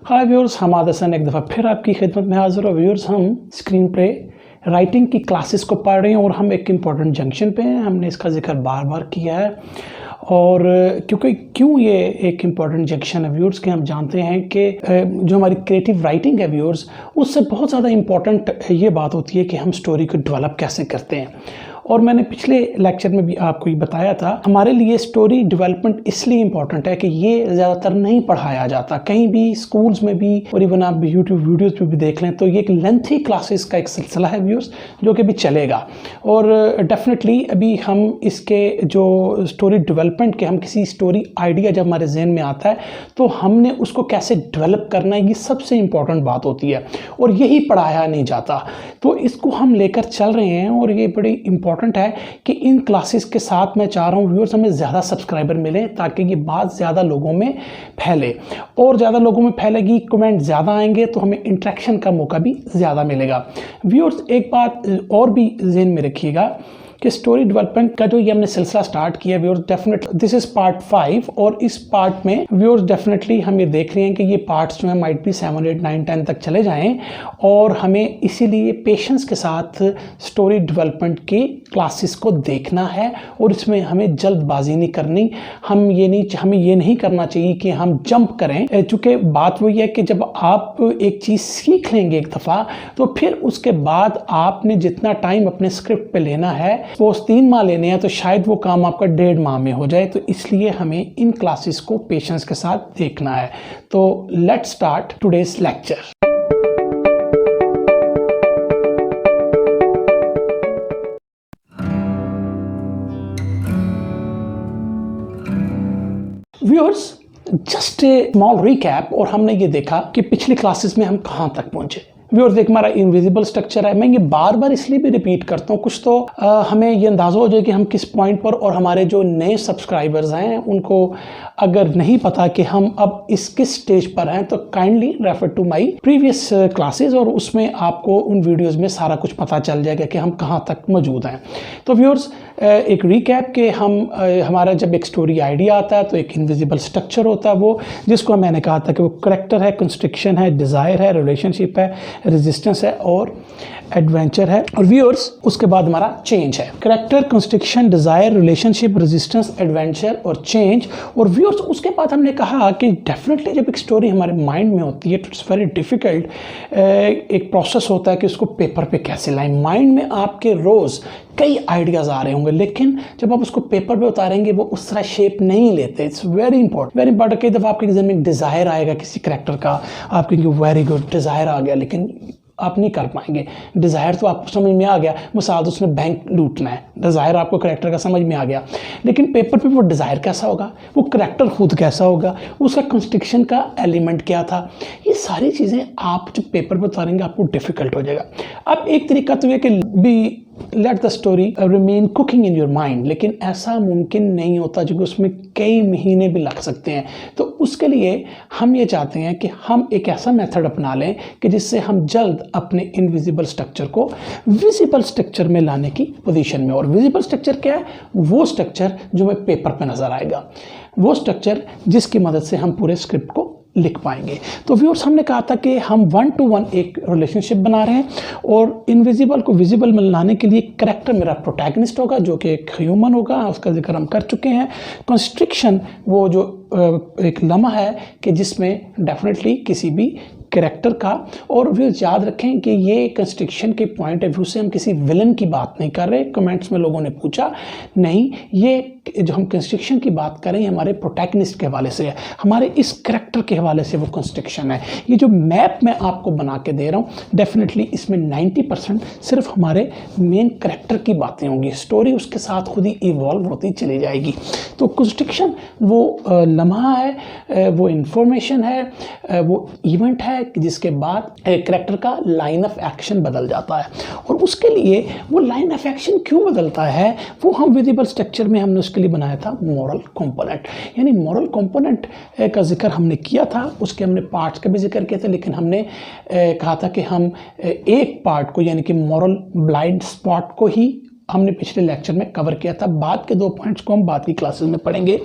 हाय viewers, हम आदर्शन एक दफ़ा फिर आपकी खिदमत में हाजिर हो। व्यूअर्स, हम स्क्रीन पे राइटिंग की क्लासेस को पढ़ रहे हैं और हम एक इम्पॉर्टेंट जंक्शन पे हैं। हमने इसका जिक्र बार बार किया है और क्यों ये एक इम्पॉर्टेंट जंक्शन है व्यूअर्स कि हम जानते हैं कि जो हमारी क्रिएटिव राइटिंग है व्यूअर्स, उससे बहुत ज़्यादा इम्पॉर्टेंट ये बात होती है कि हम स्टोरी को डेवलप कैसे करते हैं। और मैंने पिछले लेक्चर में भी आपको ये बताया था, हमारे लिए स्टोरी डेवलपमेंट इसलिए इम्पॉर्टेंट है कि ये ज़्यादातर नहीं पढ़ाया जाता कहीं भी, स्कूल्स में भी, और इवन आप यूट्यूब वीडियोज़ पे भी देख लें तो ये एक लेंथी क्लासेस का एक सिलसिला है व्यूअर्स जो कि भी चलेगा। और डेफिनेटली अभी हम इसके जो स्टोरी डेवलपमेंट के, हम किसी स्टोरी आइडिया जब हमारे जहन में आता है तो हमने उसको कैसे डेवलप करना है, ये सबसे इम्पॉर्टेंट बात होती है और यही पढ़ाया नहीं जाता। तो इसको हम लेकर चल रहे हैं और ये बड़ी इम्पॉर्टेंट है कि इन क्लासेस के साथ मैं चाह रहा हूँ व्यूअर्स हमें ज़्यादा सब्सक्राइबर मिले ताकि ये बात ज़्यादा लोगों में फैले, और ज़्यादा लोगों में फैलेगी, कमेंट ज़्यादा आएंगे तो हमें इंटरेक्शन का मौका भी ज़्यादा मिलेगा। व्यूअर्स, एक बात और भी ज़हन में रखिएगा कि स्टोरी डेवलपमेंट का जो ये हमने सिलसिला स्टार्ट किया viewers, definitely this is part 5 और इस पार्ट में व्यूअर्स डेफिनेटली हम ये देख रहे हैं कि ये पार्ट्स जो है माइट भी 7, 8, 9, 10 तक चले जाएं और हमें इसीलिए पेशेंस के साथ स्टोरी डेवलपमेंट की क्लासेस को देखना है और इसमें हमें जल्दबाजी नहीं करनी। हमें ये नहीं करना चाहिए कि हम जंप करें, चूँकि बात वही है कि जब आप एक चीज़ सीख लेंगे एक दफ़ा तो फिर उसके बाद आपने जितना टाइम अपने स्क्रिप्ट पे लेना है वो 3 माह लेने हैं तो शायद वो काम आपका 1.5 माह में हो जाए। तो इसलिए हमें इन क्लासेस को पेशेंस के साथ देखना है। तो let's start today's lecture. Viewers, just a small recap, और हमने ये देखा कि पिछली क्लासेस में हम कहाँ तक पहुंचे। व्यूअर्स, एक हमारा इनविजिबल स्ट्रक्चर है। मैं ये बार बार इसलिए भी रिपीट करता हूँ, कुछ तो हमें ये अंदाज़ा हो जाए कि हम किस पॉइंट पर, और हमारे जो नए सब्सक्राइबर्स हैं उनको अगर नहीं पता कि हम अब किस स्टेज पर हैं तो kindly refer to my previous classes और उसमें आपको उन वीडियोस में सारा कुछ पता चल जाएगा कि हम कहाँ तक मौजूद हैं। तो व्यूअर्स, एक रिकैप के हमारा जब एक स्टोरी आइडिया आता है तो एक इनविजिबल स्ट्रक्चर होता है, वो जिसको मैंने कहा था कि वो करैक्टर है, कंस्ट्रक्शन है, डिज़ायर है, रिलेशनशिप है, रेजिस्टेंस है और एडवेंचर है। और व्यूअर्स, उसके बाद हमारा चेंज है। Character, construction, desire, relationship, resistance, adventure और चेंज। और व्यूअर्स, उसके बाद हमने कहा कि डेफिनेटली जब एक स्टोरी हमारे माइंड में होती है तो इट्स वेरी डिफ़िकल्ट, एक प्रोसेस होता है कि उसको पेपर पे कैसे लाएं। माइंड में आपके रोज़ कई आइडियाज़ आ रहे होंगे लेकिन जब आप उसको पेपर पे उतारेंगे वो उस तरह शेप नहीं लेते। It's very important. कई दफ़ा आपके एग्जाम में डिज़ायर आएगा किसी करैक्टर का, आप कहेंगे वेरी गुड डिज़ायर आ गया, लेकिन आप नहीं कर पाएंगे। डिज़ायर तो आपको समझ में आ गया, मिसाल उसने बैंक लूटना है, डिज़ायर आपको करैक्टर का समझ में आ गया, लेकिन पेपर पे वो डिज़ायर कैसा होगा, वो करैक्टर खुद कैसा होगा, उसका कंस्ट्रक्शन का एलिमेंट क्या था, ये सारी चीज़ें आप जब पेपर पर उतारेंगे आपको डिफ़िकल्ट हो जाएगा। अब एक तरीका तो ये कि be let the story remain cooking in your mind, लेकिन ऐसा मुमकिन नहीं होता क्योंकि उसमें कई महीने भी लग सकते हैं। तो उसके लिए हम ये चाहते हैं कि हम एक ऐसा मेथड अपना लें कि जिससे हम जल्द अपने इनविजिबल स्ट्रक्चर को विजिबल स्ट्रक्चर में लाने की पोजीशन में। और विजिबल स्ट्रक्चर क्या है? वो स्ट्रक्चर जो हमें पेपर पे नज़र आएगा, वो स्ट्रक्चर जिसकी मदद से हम पूरे स्क्रिप्ट को लिख पाएंगे। तो व्यूअर्स, हमने कहा था कि हम 1-to-1 एक रिलेशनशिप बना रहे हैं और इनविजिबल को विजिबल में लाने के लिए करैक्टर मेरा प्रोटैगनिस्ट होगा जो कि एक ह्यूमन होगा, उसका जिक्र हम कर चुके हैं। कंस्ट्रक्शन वो जो एक लम्हा है कि जिसमें डेफिनेटली किसी भी करैक्टर का, और भी याद रखें कि ये कंस्ट्रक्शन के पॉइंट ऑफ व्यू से हम किसी विलन की बात नहीं कर रहे। कमेंट्स में लोगों ने पूछा, नहीं, ये जो हम कंस्ट्रक्शन की बात करें हमारे प्रोटैगनिस्ट के हवाले से है, हमारे इस करैक्टर के हवाले से वो कंस्ट्रक्शन है। ये जो मैप मैं आपको बना के दे रहा हूँ डेफिनेटली इसमें 90% सिर्फ हमारे मेन करैक्टर की बातें होंगी, स्टोरी उसके साथ खुद ही इवॉल्व होती चली जाएगी। तो कंस्ट्रक्शन वो लम्हा है, वो इंफॉर्मेशन है, वो इवेंट है जिसके बाद करैक्टर का लाइन ऑफ एक्शन बदल जाता है। और उसके लिए वो लाइन ऑफ एक्शन क्यों बदलता है वो हम विजिबल स्ट्रक्चर में हमने उसके लिए बनाया था मॉरल कंपोनेंट। यानी मॉरल कंपोनेंट का जिक्र हमने किया था, उसके हमने पार्ट्स का भी जिक्र किया था, लेकिन हमने कहा था कि हम एक पार्ट को यानी कि मॉरल ब्लाइंड स्पॉट को ही हमने पिछले लेक्चर में कवर किया था। बाद के 2 पॉइंट्स को हम बाद की क्लासेस में पढ़ेंगे।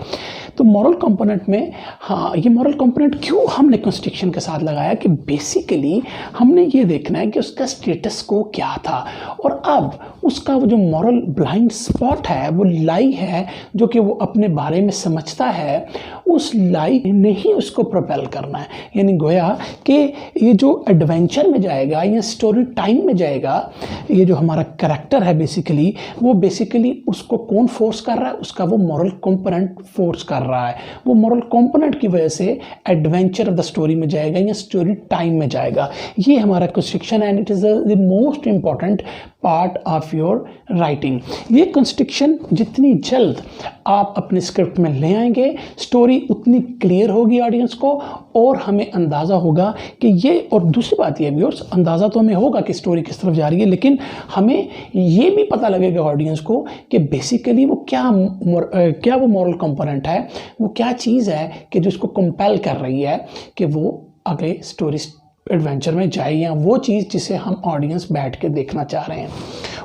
तो मॉरल कंपोनेंट में, हाँ, ये मॉरल कंपोनेंट क्यों हमने कंस्ट्रक्शन के साथ लगाया कि बेसिकली हमने ये देखना है कि उसका स्टेटस को क्या था, और अब उसका वो जो मॉरल ब्लाइंड स्पॉट है, वो लाई है जो कि वो अपने बारे में समझता है, उस लाई ने ही उसको प्रोपेल करना है। यानी गोया कि ये जो एडवेंचर में जाएगा या स्टोरी टाइम में जाएगा, ये जो हमारा कैरेक्टर है बेसिकली, वो बेसिकली उसको कौन फोर्स कर रहा है, उसका वो मॉरल कंपोनेंट फोर्स कर रहा है। वो मॉरल कंपोनेंट की वजह से एडवेंचर ऑफ द स्टोरी में जाएगा या स्टोरी टाइम में जाएगा। ये हमारा construction and it is the most important part of your writing. ये कंस्ट्रक्शन जितनी जल्द आप अपने स्क्रिप्ट में ले आएंगे, स्टोरी उतनी क्लियर होगी ऑडियंस को, और हमें अंदाज़ा होगा कि ये, और दूसरी बात ये व्यूअर्स, अंदाज़ा तो हमें होगा कि स्टोरी किस तरफ जा रही है, लेकिन हमें ये भी पता लगेगा ऑडियंस को कि बेसिकली वो क्या वो मॉरल कंपोनेंट है, वो क्या चीज़ है कि जो उसको कंपेल कर रही है कि वो आगे स्टोरी एडवेंचर में जाए, या वो चीज़ जिसे हम ऑडियंस बैठ के देखना चाह रहे हैं।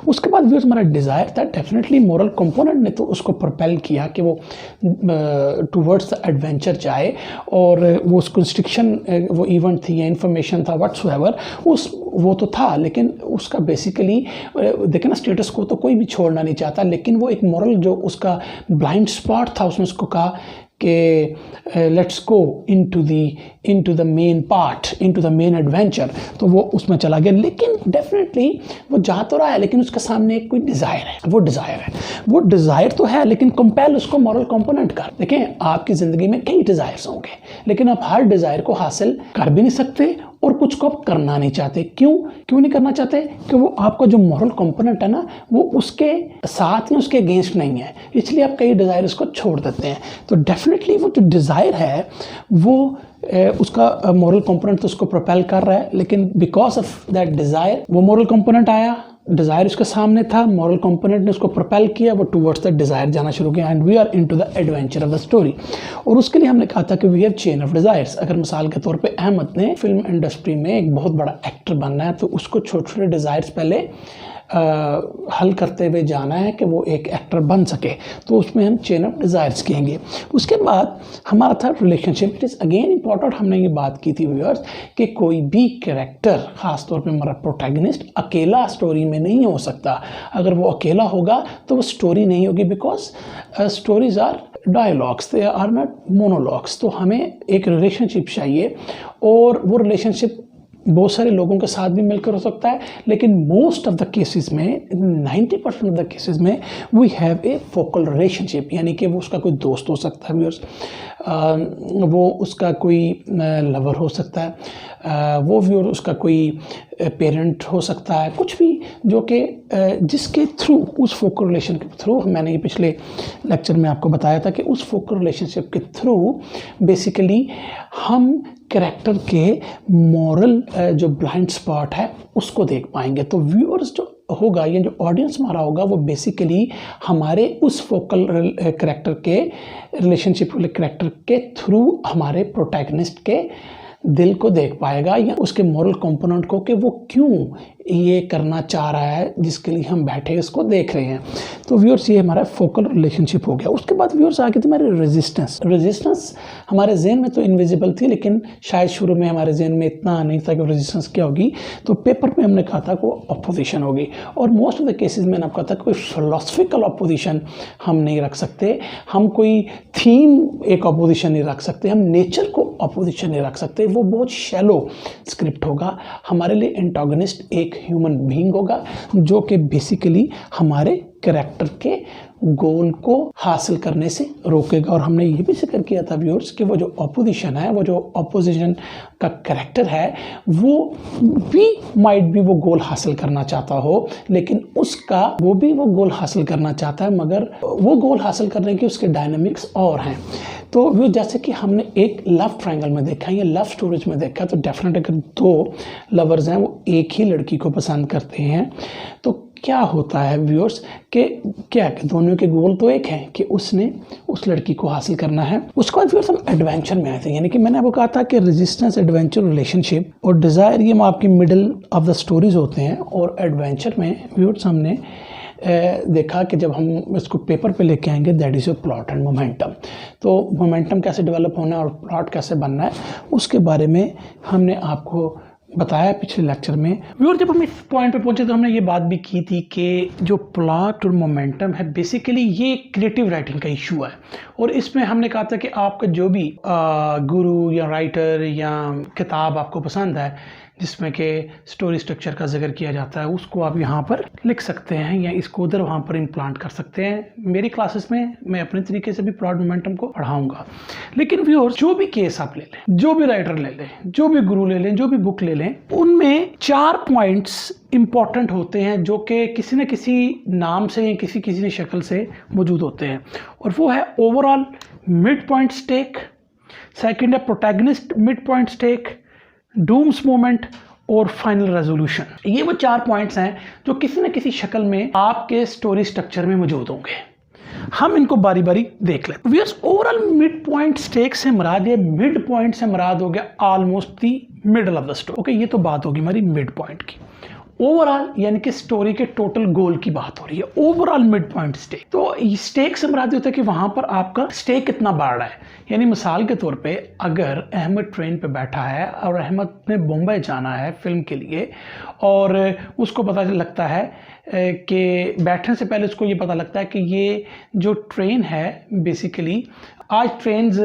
उसके बाद व्यूअर्स हमारा डिज़ायर था, डेफिनेटली मॉरल कंपोनेंट ने तो उसको प्रोपेल किया कि वो टूवर्ड्स द एडवेंचर जाए, और वो उस कंस्ट्रक्शन, वो इवेंट थी या इन्फॉर्मेशन था, व्हाट्सएवर, वो तो था, लेकिन उसका बेसिकली देखें ना, स्टेटस को तो कोई भी छोड़ना नहीं चाहता, लेकिन वो एक मॉरल जो उसका ब्लाइंड स्पॉट था, उसने उसको कहा कि let's go into the main part, into the main adventure, तो वो उसमें चला गया। लेकिन डेफिनेटली वो जा तो रहा है, लेकिन उसके सामने एक कोई डिज़ायर है, वो डिज़ायर तो है, लेकिन कंपेल उसको मॉरल कंपोनेंट कर। देखें, आपकी ज़िंदगी में कई डिज़ायर्स होंगे, लेकिन आप हर डिज़ायर को हासिल कर भी नहीं सकते, और कुछ को आप करना नहीं चाहते। क्यों नहीं करना चाहते? कि वो आपका जो मॉरल कंपोनेंट है ना, वो उसके साथ या उसके अगेंस्ट नहीं है, इसलिए आप कई डिज़ायर्स को छोड़ देते हैं। तो डेफिनेटली वो जो डिज़ायर है, वो उसका मॉरल कंपोनेंट तो उसको प्रोपेल कर रहा है, लेकिन बिकॉज ऑफ दैट डिज़ायर, वो मॉरल कंपोनेंट आया, डिज़ायर उसके सामने था, मॉरल कंपोनेंट ने उसको प्रोपेल किया, वो टूवर्ड्स द डिज़ायर जाना शुरू किया, and we are into the adventure of the story. और उसके लिए हमने कहा था कि we have chain of desires. अगर मिसाल के तौर पे अहमद ने फिल्म इंडस्ट्री में एक बहुत बड़ा एक्टर बनना है, तो उसको छोटे छोटे डिज़ायर्स पहले हल करते हुए जाना है कि वो एक एक्टर बन सके, तो उसमें हम चेन ऑफ डिज़ायर्स कहेंगे। उसके बाद हमारा था relationship. It is again important, हमने ये बात की थी व्यूअर्स कि कोई भी कैरेक्टर, ख़ासतौर पे हमारा प्रोटैगनिस्ट, अकेला स्टोरी में नहीं हो सकता। अगर वो अकेला होगा तो वो स्टोरी नहीं होगी, because stories are dialogues, they are not monologues. तो हमें एक रिलेशनशिप चाहिए, और वो रिलेशनशिप बहुत सारे लोगों के साथ भी मिलकर हो सकता है, लेकिन मोस्ट ऑफ द केसेस में, 90% ऑफ द केसेस में, we have a focal relationship. यानी कि वो उसका कोई दोस्त हो सकता है व्यूअर्स, वो उसका कोई लवर हो सकता है, वो व्यूअर उसका कोई पेरेंट हो सकता है, कुछ भी जो कि जिसके थ्रू, उस फोकल रिलेशन के थ्रू, मैंने ये पिछले लेक्चर में आपको बताया था कि उस फोकल रिलेशनशिप के थ्रू बेसिकली हम कैरेक्टर के मॉरल जो ब्लाइंड स्पॉट है उसको देख पाएंगे। तो व्यूअर्स जो होगा, या जो ऑडियंस हमारा होगा, वो बेसिकली हमारे उस फोकल कैरेक्टर के रिलेशनशिप वाले कैरेक्टर के थ्रू हमारे प्रोटैगनिस्ट के दिल को देख पाएगा, या उसके मॉरल कंपोनेंट को, कि वो क्यों ये करना चाह रहा है जिसके लिए हम बैठे इसको देख रहे हैं। तो व्यूअर्स ये हमारा फोकल रिलेशनशिप हो गया। उसके बाद व्यूअर्स आगे थी हमारी रेजिस्टेंस हमारे जहन में तो इनविजिबल थी, लेकिन शायद शुरू में हमारे जहन में इतना नहीं था कि रेजिस्टेंस क्या होगी। तो पेपर में हमने कहा था कि वो अपोजिशन होगी, और मोस्ट ऑफ द केसेस में आपको कहा था कोई फिलोसफिकल अपोजिशन हम नहीं रख सकते, हम कोई थीम एक अपोजिशन नहीं रख सकते, हम नेचर को अपोजिशन नहीं रख सकते। वो बहुत शैलो स्क्रिप्ट होगा। हमारे लिए एंटागनिस्ट एक ह्यूमन बीइंग होगा जो कि बेसिकली हमारे कैरेक्टर के गोल को हासिल करने से रोकेगा। और हमने ये भी जिक्र किया था व्यूअर्स कि वो जो अपोजिशन है, वो जो अपोजिशन का कैरेक्टर है, वो भी माइट भी वो गोल हासिल करना चाहता हो, लेकिन उसका वो गोल हासिल करना चाहता है, मगर वो गोल हासिल करने की उसके डायनामिक्स और हैं। तो वो जैसे कि हमने एक लव ट्रायंगल में देखा है या लव स्टोरीज में देखा, तो डेफिनेट अगर दो लवर्स हैं वो एक ही लड़की को पसंद करते हैं, तो क्या होता है व्यूअर्स कि क्या दोनों के गोल तो एक हैं कि उसने उस लड़की को हासिल करना है। उसके बाद व्यूअर्स हम एडवेंचर में आए थे, यानी कि मैंने आपको कहा था कि रेजिस्टेंस, एडवेंचर, रिलेशनशिप और डिज़ायर ये आपकी मिडल ऑफ द स्टोरीज होते हैं। और एडवेंचर में व्यूअर्स हमने देखा कि जब हम इसको पेपर पे लेके आएंगे that is your plot and momentum. तो मोमेंटम कैसे डेवलप होना है और प्लॉट कैसे बनना है उसके बारे में हमने आपको बताया पिछले लेक्चर में। और जब हम इस पॉइंट पे पहुंचे तो हमने ये बात भी की थी कि जो प्लॉट और मोमेंटम है बेसिकली ये क्रिएटिव राइटिंग का इशू है। और इसमें हमने कहा था कि आपका जो भी गुरु या राइटर या किताब आपको पसंद है जिसमें कि स्टोरी स्ट्रक्चर का जिक्र किया जाता है उसको आप यहाँ पर लिख सकते हैं या इसको उधर वहाँ पर इम्प्लांट कर सकते हैं। मेरी क्लासेस में मैं अपने तरीके से भी प्लॉट मोमेंटम को पढ़ाऊंगा। लेकिन व्यूअर्स जो भी केस आप ले लें, जो भी राइटर ले लें, जो भी गुरु ले लें, जो भी बुक ले लें, उनमें 4 पॉइंट्स इंपॉर्टेंट होते हैं जो कि किसी न किसी नाम से या किसी किसी शक्ल से मौजूद होते हैं। और वो है overall mid point stake, second है protagonist mid point stake, dooms moment और फाइनल रेजोल्यूशन। ये वो 4 पॉइंट्स हैं जो किसी न किसी शक्ल में आपके स्टोरी स्ट्रक्चर में मौजूद होंगे। हम इनको बारी बारी देख लेते हैं। Viewers overall mid point stake से मुराद है, मिड पॉइंट से मुराद हो गया almost the middle of the story. Okay, ये तो बात होगी हमारी मिड पॉइंट की। ओवरऑल यानी कि स्टोरी के टोटल गोल की बात हो रही है, ओवरऑल मिड पॉइंट स्टेक। तो स्टेक से मुराद होता है कि वहां पर आपका स्टेक कितना बढ़ रहा है। यानी मिसाल के तौर पे अगर अहमद ट्रेन पे बैठा है और अहमद ने बॉम्बे जाना है फिल्म के लिए और उसको पता लगता है कि बैठने से पहले उसको ये पता लगता है कि ये जो ट्रेन है बेसिकली आज ट्रेन्स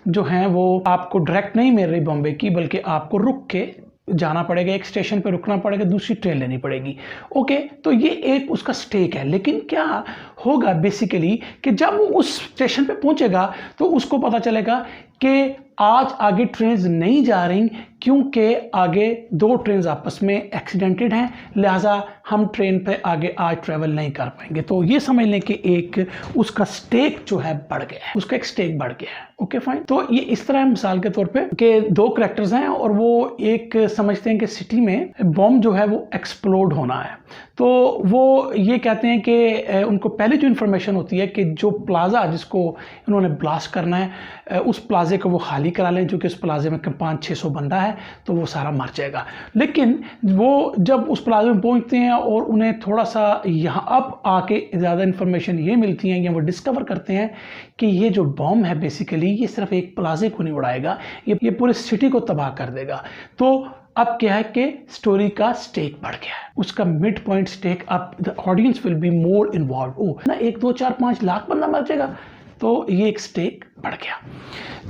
जो हैं वो आपको डायरेक्ट नहीं मिल रही बॉम्बे की, बल्कि आपको रुक के जाना पड़ेगा, एक स्टेशन पे रुकना पड़ेगा, दूसरी ट्रेन लेनी पड़ेगी। ओके, तो ये एक उसका स्टेक है। लेकिन क्या होगा बेसिकली कि जब वो उस स्टेशन पे पहुंचेगा तो उसको पता चलेगा कि आज आगे ट्रेन्स नहीं जा रही क्योंकि आगे 2 ट्रेन्स आपस में एक्सीडेंटेड हैं, लिहाजा हम ट्रेन पे आगे आज ट्रेवल नहीं कर पाएंगे। तो ये समझ लें कि एक उसका स्टेक जो है बढ़ गया है, उसका एक स्टेक बढ़ गया है। Okay fine. तो ये इस तरह मिसाल के तौर पे कि 2 कैरेक्टर्स हैं और वो एक समझते हैं कि सिटी में बॉम्ब जो है वो एक्सप्लोड होना है। तो वो ये कहते हैं कि उनको पहले जो इन्फॉर्मेशन होती है कि जो प्लाजा जिसको इन्होंने ब्लास्ट करना है उस प्लाजे को वो खाली करा लें, जो कि उस प्लाजे में 500-600 बंदा है तो वो सारा मर जाएगा। लेकिन वो जब उस प्लाजे में पहुंचते हैं और उन्हें थोड़ा सा यहाँ अब आके ज़्यादा इन्फॉर्मेशन ये मिलती है या वो डिस्कवर करते हैं कि ये जो बॉम्ब है बेसिकली ये सिर्फ एक प्लाजे को नहीं उड़ाएगा, ये पूरे सिटी को तबाह कर देगा। तो अब क्या है कि स्टोरी का स्टेक बढ़ गया है, उसका मिड पॉइंट स्टेक। अब the audience will be more involve. ओ ना 1, 2, 4, 5 लाख बंदा मर जाएगा, तो ये एक स्टेक बढ़ गया।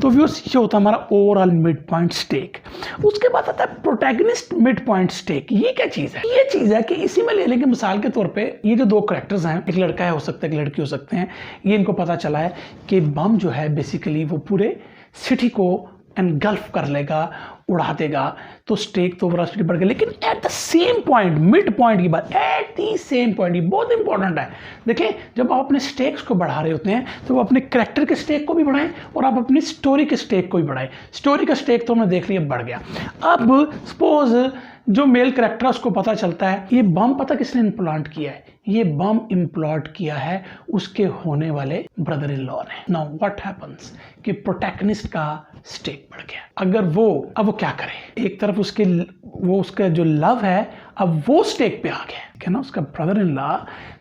तो व्यूअर्स ये होता है हमारा ओवरऑल मिड पॉइंट स्टेक। उसके बाद आता है प्रोटैगनिस्ट मिड पॉइंट स्टेक। ये क्या चीज़ है? ये चीज़ है कि इसी में ले लेंगे मिसाल के तौर पे ये जो 2 कैरेक्टर्स हैं, एक लड़का है हो सकता है, एक लड़की हो सकते हैं, ये इनको पता चला है कि बम जो है बेसिकली वो पूरे सिटी को एनगल्फ कर लेगा, उड़ा देगा। तो स्टेक तो ओवरऑल स्टेक बढ़ गया। लेकिन at the same point, mid point की बात, एट द सेम पॉइंट, ये बहुत इंपॉर्टेंट है। देखें, जब आप अपने स्टेक्स को बढ़ा रहे होते हैं तो आप अपने कैरेक्टर के स्टेक को भी बढ़ाएं और आप अपनी स्टोरी के स्टेक को भी बढ़ाएं। स्टोरी का स्टेक तो हमने देख लिया बढ़ गया। अब सपोज जो मेल कैरेक्टर उसको पता चलता है ये बम पता किसने इम्प्लांट किया है, ये बम इम्प्लॉट किया है उसके होने वाले ब्रदर इन लॉ ने। नाउ व्हाट हैपेंस कि प्रोटैगनिस्ट का स्टेक बढ़ गया। अगर वो अब वो क्या करे, एक तरफ उसका जो लव है अब वो स्टेक पे आ गया है ना, उसका ब्रदर इन लॉ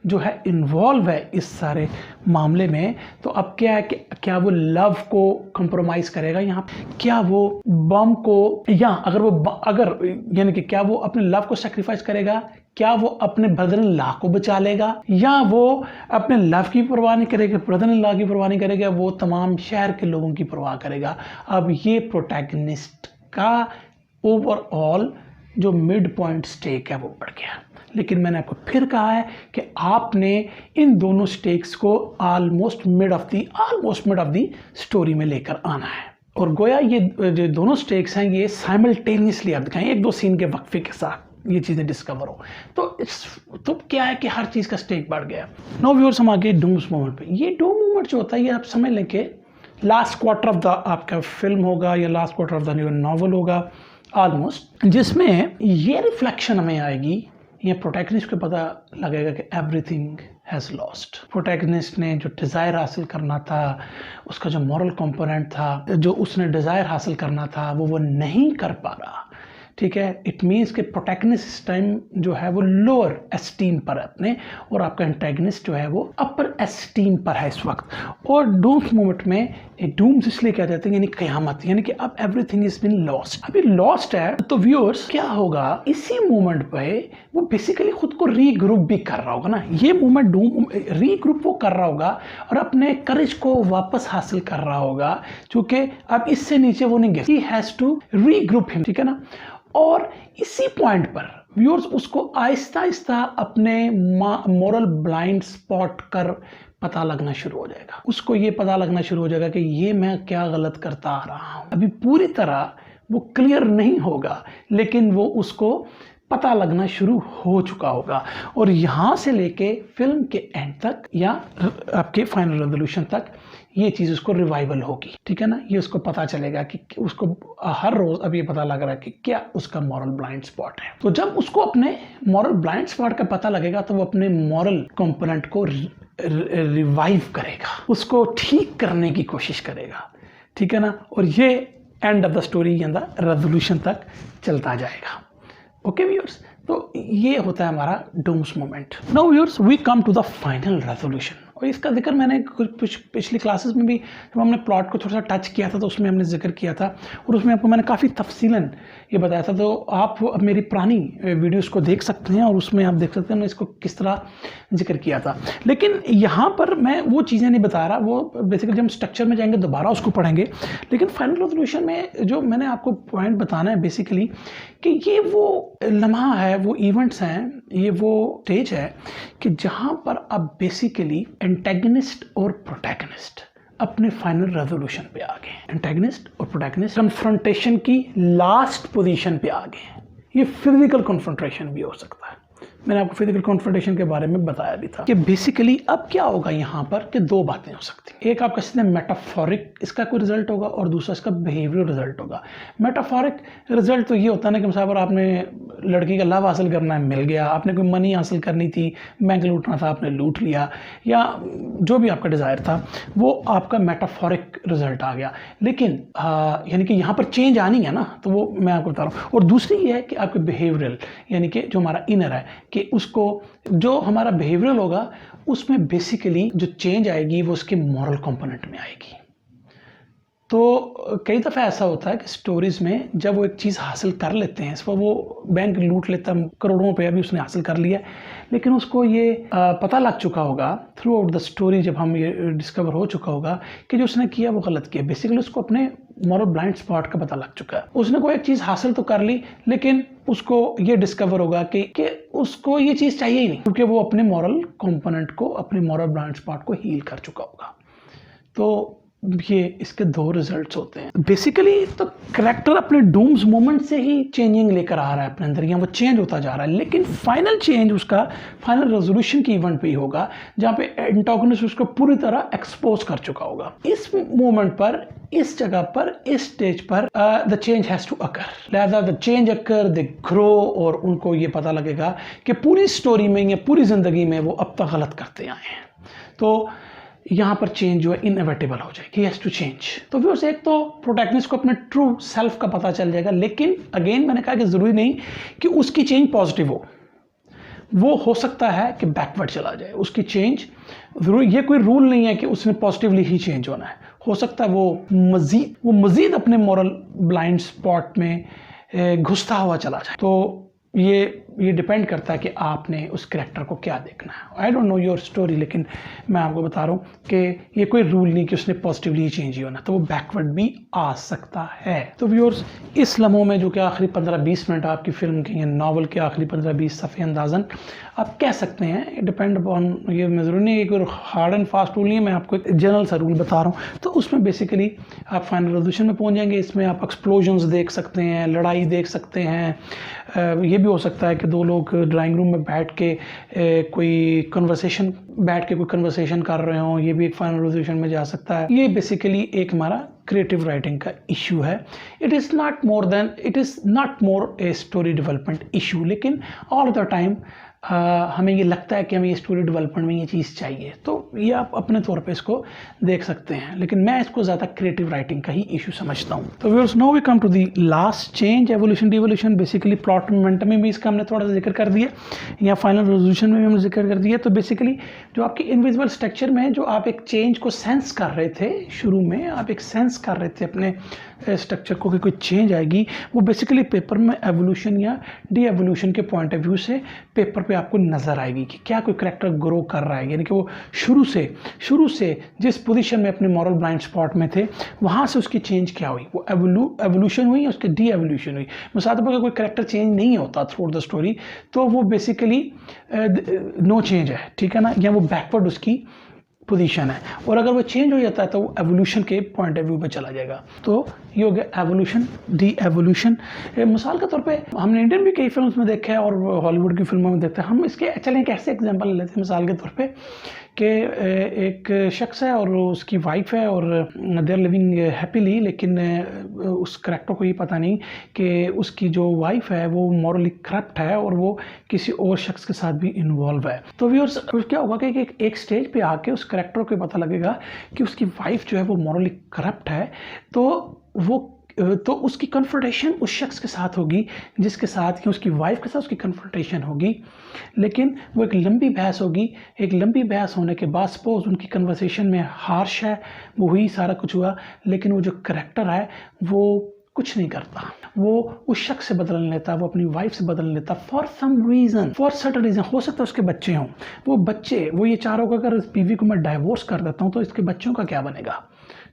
जो है इन्वॉल्व है इस सारे मामले में। तो अब क्या है कि क्या वो लव को कंप्रोमाइज करेगा यहाँ, क्या वो बम को, या अगर यानी कि क्या वो अपने लव को सेक्रीफाइस करेगा, क्या वो अपने ब्रदर इन लॉ को बचा लेगा, या वो अपने लव की परवाह नहीं करेगा, ब्रदर इन लॉ की परवाह नहीं करेगा, वो तमाम शहर के लोगों की परवाह करेगा। अब ये प्रोटैगनिस्ट का ओवरऑल जो मिड पॉइंट स्टेक है वो बढ़ गया। लेकिन मैंने आपको फिर कहा है कि आपने इन दोनों स्टेक्स को almost mid of the story में लेकर आना है। और गोया ये जो दोनों स्टेक्स हैं ये साइमल्टेनियसली आप दिखाएं, 1-2 सीन के वक्फे के साथ ये चीज़ें डिस्कवर हो। तो क्या है कि हर चीज़ का स्टेक बढ़ गया। नाउ व्यूअर्स हम आगे डूम्स मोमेंट पे। ये डूम मोमेंट जो होता है ये आप समझ लें कि लास्ट क्वार्टर ऑफ द आपका फिल्म होगा या last quarter of the novel होगा ऑलमोस्ट, जिसमें ये रिफ्लेक्शन हमें आएगी, ये प्रोटैगनिस्ट को पता लगेगा कि एवरीथिंग हैज़ लॉस्ट। प्रोटैगनिस्ट ने जो डिज़ायर हासिल करना था, उसका जो मॉरल कंपोनेंट था, जो उसने डिज़ायर हासिल करना था वो नहीं कर पा रहा। ठीक है, इट मीन्स कि प्रोटैगनिस्ट इस टाइम जो है वो लोअर एस्टीम पर है अपने, और आपका एंटैगनिस्ट जो है वो अपर एस्टीम पर है इस वक्त। और डूम्स मोमेंट में डूम्स इसलिए क्या कहते हैं, यानी क़यामत, यानी कि अब एवरीथिंग इज बीन लॉस्ट, अभी लॉस्ट है। तो व्यूअर्स क्या होगा, इसी मोमेंट पे वो बेसिकली खुद को रीग्रुप भी कर रहा होगा ना, ये मोमेंट डूम रीग्रुप वो कर रहा होगा और अपने करेज को वापस हासिल कर रहा होगा, क्योंकि अब इससे नीचे वो नहीं गिर, he has to regroup him, ठीक है ना। और इसी पॉइंट पर व्यूअर्स उसको आहिस्ता आहिस्ता अपने मॉरल ब्लाइंड स्पॉट कर पता लगना शुरू हो जाएगा, उसको ये पता लगना शुरू हो जाएगा कि ये मैं क्या गलत करता आ रहा हूँ। अभी पूरी तरह वो क्लियर नहीं होगा, लेकिन वो उसको पता लगना शुरू हो चुका होगा। और यहाँ से लेके फिल्म के एंड तक या आपके फाइनल रेजोल्यूशन तक ये चीज़ उसको रिवाइवल होगी, ठीक है ना। ये उसको पता चलेगा कि उसको हर रोज़ अब ये पता लग रहा है कि क्या उसका मॉरल ब्लाइंड स्पॉट है। तो जब उसको अपने मॉरल ब्लाइंड स्पॉट का पता लगेगा तो वो अपने मॉरल कंपोनेंट को रिवाइव करेगा, उसको ठीक करने की कोशिश करेगा, ठीक है ना। और ये एंड ऑफ द स्टोरी या द रेजोल्यूशन तक चलता जाएगा। ओके व्यूअर्स, तो ये होता है हमारा dooms moment. Now viewers we come to the final resolution. और इसका जिक्र मैंने कुछ पिछली क्लासेस में भी जब हमने प्लॉट को थोड़ा सा टच किया था तो उसमें हमने जिक्र किया था, और उसमें आपको मैंने काफ़ी तफसीलन ये बताया था। तो आप मेरी पुरानी वीडियोस को देख सकते हैं और उसमें आप देख सकते हैं मैं इसको किस तरह जिक्र किया था। लेकिन यहाँ पर मैं वो चीज़ें नहीं बता रहा, वो बेसिकली जब हम स्ट्रक्चर में जाएंगे दोबारा उसको पढ़ेंगे। लेकिन फाइनल रेजोल्यूशन में जो मैंने आपको पॉइंट बताना है बेसिकली कि ये वो लम्हा है, वो इवेंट्स हैं, ये वो स्टेज है कि जहाँ पर अब बेसिकली एंटेगनिस्ट और प्रोटैगनिस्ट अपने फाइनल रेजोल्यूशन पे आ गए। एंटेगनिस्ट और प्रोटैगनिस्ट कन्फ्रंटेशन की लास्ट पोजीशन पे आ गए। ये फिजिकल कन्फ्रंटेशन भी हो सकता है, मैंने आपको फिजिकल कॉन्फ्रंटेशन के बारे में बताया भी था कि बेसिकली अब क्या होगा यहाँ पर कि दो बातें हो सकती हैं। एक आपका सीधे मेटाफोरिक इसका कोई रिजल्ट होगा और दूसरा इसका बिहेवियर रिजल्ट होगा। मेटाफोरिक रिजल्ट तो ये होता है ना कि साहब आपने लड़की का लव हासिल करना है, मिल गया, आपने कोई मनी हासिल करनी थी, बैंक लूटना था, आपने लूट लिया, या जो भी आपका डिज़ायर था वो आपका मेटाफोरिक रिजल्ट आ गया। लेकिन यानी कि यहाँ पर चेंज आनी है ना, तो वो मैं आपको बता रहा हूँ। और दूसरी ये है कि आपके बिहेवियरल यानी कि जो हमारा इनर है कि उसको जो हमारा बिहेवियरल होगा उसमें बेसिकली जो चेंज आएगी वो उसके मॉरल कंपोनेंट में आएगी। तो कई दफ़ा ऐसा होता है कि स्टोरीज़ में जब वो एक चीज़ हासिल कर लेते हैं, इस पर वो बैंक लूट लेता है, करोड़ों रुपया भी उसने हासिल कर लिया, लेकिन उसको ये पता लग चुका होगा थ्रू आउट द स्टोरी, जब हम ये डिस्कवर हो चुका होगा कि जो उसने किया वो गलत किया। बेसिकली उसको अपने मॉरल ब्लाइंड स्पॉट का पता लग चुका है। उसने कोई एक चीज़ हासिल तो कर ली, लेकिन उसको ये डिस्कवर होगा कि उसको ये चीज़ चाहिए ही नहीं, क्योंकि वो अपने मॉरल कंपोनेंट को, अपने मॉरल ब्लाइंड स्पॉट को हील कर चुका होगा। तो ये इसके दो रिजल्ट्स होते हैं बेसिकली। तो करेक्टर अपने डूम्स मोमेंट से ही चेंजिंग लेकर आ रहा है अपने अंदर, या वो चेंज होता जा रहा है, लेकिन फाइनल चेंज उसका फाइनल रेजोल्यूशन की इवेंट पे ही होगा जहाँ पे एंटागोनिस्ट उसको पूरी तरह एक्सपोज कर चुका होगा। इस मोमेंट पर, इस जगह पर, इस स्टेज पर the change has to occur, लिहाजा the change occur, they grow, और उनको ये पता लगेगा कि पूरी स्टोरी में या पूरी ज़िंदगी में वो अब तक गलत करते आए हैं। तो यहाँ पर चेंज जो है इनएविटेबल हो जाएगी, ही हैज़ टू चेंज। तो व्यूअर्स, एक तो प्रोटैगनिस्ट को अपने ट्रू सेल्फ का पता चल जाएगा, लेकिन अगेन मैंने कहा कि ज़रूरी नहीं कि उसकी चेंज पॉजिटिव हो, वो हो सकता है कि बैकवर्ड चला जाए उसकी चेंज। ज़रूर ये कोई रूल नहीं है कि उसने पॉजिटिवली ही चेंज होना है, हो सकता है वो मज़ीद अपने मॉरल ब्लाइंड स्पॉट में घुसता हुआ चला जाए। तो ये डिपेंड करता है कि आपने उस कैरेक्टर को क्या देखना है। I don't know your story, लेकिन मैं आपको बता रहा हूँ कि ये कोई रूल नहीं कि उसने पॉजिटिवली चेंज ही होना, तो वो बैकवर्ड भी आ सकता है। तो व्यूअर्स, इस लम्हों में जो कि आखिरी 15-20 मिनट आपकी फिल्म के, नावल के आखिरी 15-20 सफ़े अंदाज़न आप कह सकते हैं, डिपेंड अपॉन, ये ज़रूरी नहीं है कोई हार्ड एंड फास्ट रूल नहीं है, मैं आपको एक जनरल सा रूल बता रहा हूँ। तो उसमें बेसिकली आप फाइनल रेजोल्यूशन में पहुँच जाएंगे। इसमें आप एक्सप्लोजन्स देख सकते हैं, लड़ाई देख सकते हैं, ये भी हो सकता है कि दो लोग ड्राइंग रूम में बैठ के कोई कन्वर्सेशन कर रहे हों, ये भी एक फाइनल रेजोल्यूशन में जा सकता है। ये बेसिकली एक हमारा क्रिएटिव राइटिंग का इशू है। It is not more a story development issue, लेकिन ऑल द टाइम हमें ये लगता है कि हमें ये स्टोरी डेवलपमेंट में ये चीज़ चाहिए, तो ये आप अपने तौर पे इसको देख सकते हैं, लेकिन मैं इसको ज़्यादा क्रिएटिव राइटिंग का ही इशू समझता हूँ। तो viewers, now we come to the last change, evolution devolution. Basically plot momentum में भी इसका हमने थोड़ा सा जिक्र कर दिया, या फाइनल रेजोल्यूशन में भी हमने जिक्र कर दिया। तो बेसिकली जो आपकी इनविजिबल स्ट्रक्चर में जो आप एक चेंज को सेंस कर रहे थे, शुरू में आप एक सेंस कर रहे थे अपने स्ट्रक्चर को कि कोई चेंज आएगी, वो बेसिकली पेपर में एवोल्यूशन या डी एवोल्यूशन के पॉइंट ऑफ व्यू से पेपर पे आपको नज़र आएगी कि क्या कोई करैक्टर ग्रो कर रहा है, यानी कि वो शुरू से जिस पोजीशन में अपने मॉरल ब्लाइंड स्पॉट में थे वहाँ से उसकी चेंज क्या हुई, वो एवोल्यूशन हुई या उसकी डी एवोल्यूशन हुई। मिसाल के तौर पर कोई करैक्टर चेंज नहीं होता थ्रू द स्टोरी, तो वो बेसिकली नो चेंज है, ठीक है ना, या वो बैकवर्ड उसकी पोजीशन है। और अगर वो चेंज हो जाता है तो वो एवोल्यूशन के पॉइंट ऑफ व्यू पे चला जाएगा। तो ये हो गया एवोल्यूशन, डी एवोल्यूशन। मिसाल के तौर पे हमने इंडियन भी कई फिल्म्स में देखा है और हॉलीवुड की फिल्मों में देखते हैं। हम इसके चलें एक ऐसे एग्जांपल ले लेते हैं मिसाल के तौर पे कि एक शख्स है और उसकी वाइफ है और दे आर लिविंग हैप्पीली, लेकिन उस करैक्टर को ये पता नहीं कि उसकी जो वाइफ है वो मॉरली करप्ट है और वो किसी और शख्स के साथ भी इन्वॉल्व है। तो व्यूअर्स, क्या होगा कि एक स्टेज पे आके उस करैक्टर को पता लगेगा कि उसकी वाइफ जो है वो मॉरली करप्ट है, तो उसकी कन्फ्रंटेशन उस शख्स के साथ होगी जिसके साथ कि उसकी वाइफ के साथ उसकी कन्फ्रंटेशन होगी, लेकिन वो एक लंबी बहस होगी। एक लंबी बहस होने के बाद सपोज उनकी कन्वर्सेशन में हार्श है, वो हुई, सारा कुछ हुआ, लेकिन वो जो करैक्टर है वो कुछ नहीं करता, वो उस शख्स से बदल लेता, वो अपनी वाइफ से बदल लेता for some reason, for certain reason. हो सकता है उसके बच्चे हों, वो ये चाह रहा होगा अगर इस बीवी को मैं डाइवोर्स कर देता हूँ तो इसके बच्चों का क्या बनेगा,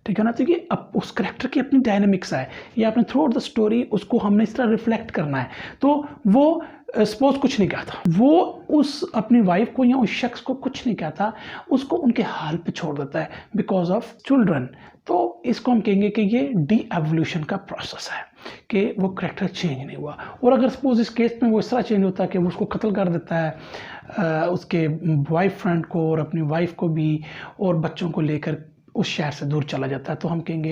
ठीक है ना। तो ये अब उस करैक्टर की अपनी डायनेमिक्स है, ये आपने थ्रू आउट द स्टोरी उसको हमने इस तरह रिफ्लेक्ट करना है। तो वो सपोज कुछ नहीं कहता, वो उस अपनी वाइफ को या उस शख्स को कुछ नहीं कहता, उसको उनके हाल पे छोड़ देता है बिकॉज ऑफ चिल्ड्रन। तो इसको हम कहेंगे कि ये डी एवोल्यूशन का प्रोसेस है कि वो करैक्टर चेंज नहीं हुआ। और अगर सपोज इस केस में वो इस तरह चेंज होता है कि वो उसको कत्ल कर देता है, उसके वाइफ फ्रेंड को और अपनी वाइफ को भी और बच्चों को लेकर उस शहर से दूर चला जाता है, तो हम कहेंगे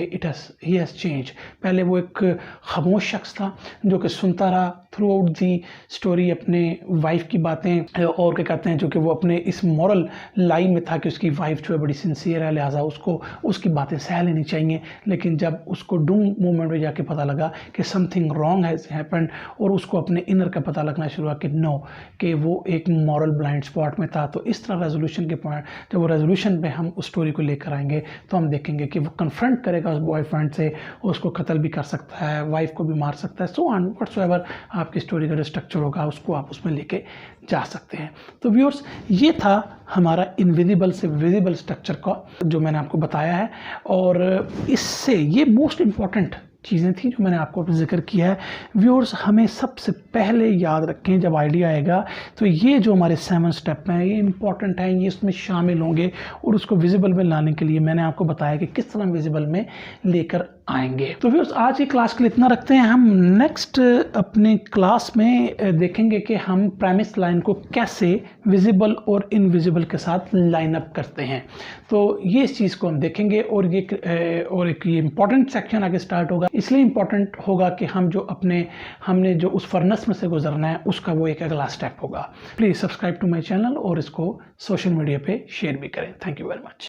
ही हैज़ चेंज। पहले वो एक खामोश शख्स था जो कि सुनता रहा थ्रू आउट दी स्टोरी अपने वाइफ की बातें, और क्या कहते हैं, जो कि वो अपने इस मॉरल लाइन में था कि उसकी वाइफ जो है बड़ी सिंसियर है, लिहाजा उसको उसकी बातें सह लेनी चाहिए। लेकिन जब उसको डूम मोमेंट में जाके पता लगा कि समथिंग रॉन्ग हैज़ हैपेंड और उसको अपने इनर का पता लगना शुरू हुआ कि नो, कि वो एक मॉरल ब्लाइंड स्पॉट में था। तो इस तरह रेजोल्यूशन के पॉइंट, जब वो रेजोल्यूशन पे हम उस स्टोरी को लेकर आएंगे तो हम देखेंगे कि वो कन्फ्रंट करेगा उस बॉयफ्रेंड से, उसको कत्ल भी कर सकता है, वाइफ को भी मार सकता है, सो ऑन व्हाटसोएवर आपकी स्टोरी का जो स्ट्रक्चर होगा उसको आप उसमें लेके जा सकते हैं। तो व्यूअर्स, ये था हमारा इनविजिबल से विजिबल स्ट्रक्चर का जो मैंने आपको बताया है, और इससे ये मोस्ट इम्पॉर्टेंट चीज़ें थी जो मैंने आपको जिक्र किया है। व्यूअर्स, हमें सबसे पहले याद रखें जब आइडिया आएगा तो ये जो हमारे 7 स्टेप हैं ये इंपॉर्टेंट हैं, ये इसमें शामिल होंगे, और उसको विजिबल में लाने के लिए मैंने आपको बताया कि किस तरह विजिबल में लेकर आएंगे। तो व्यूअर्स, आज की क्लास के लिए इतना रखते हैं। हम नेक्स्ट अपने क्लास में देखेंगे कि हम प्रेमिस लाइन को कैसे विजिबल और इनविजिबल के साथ लाइन अप करते हैं। तो ये इस चीज़ को हम देखेंगे, और एक ये इंपॉर्टेंट सेक्शन आगे स्टार्ट होगा। इसलिए इंपॉर्टेंट होगा कि हमने जो उस फर्नेस में से गुजरना है उसका वो एक अगला स्टेप होगा। Please subscribe to my channel और इसको सोशल मीडिया पे शेयर भी करें। Thank you very much.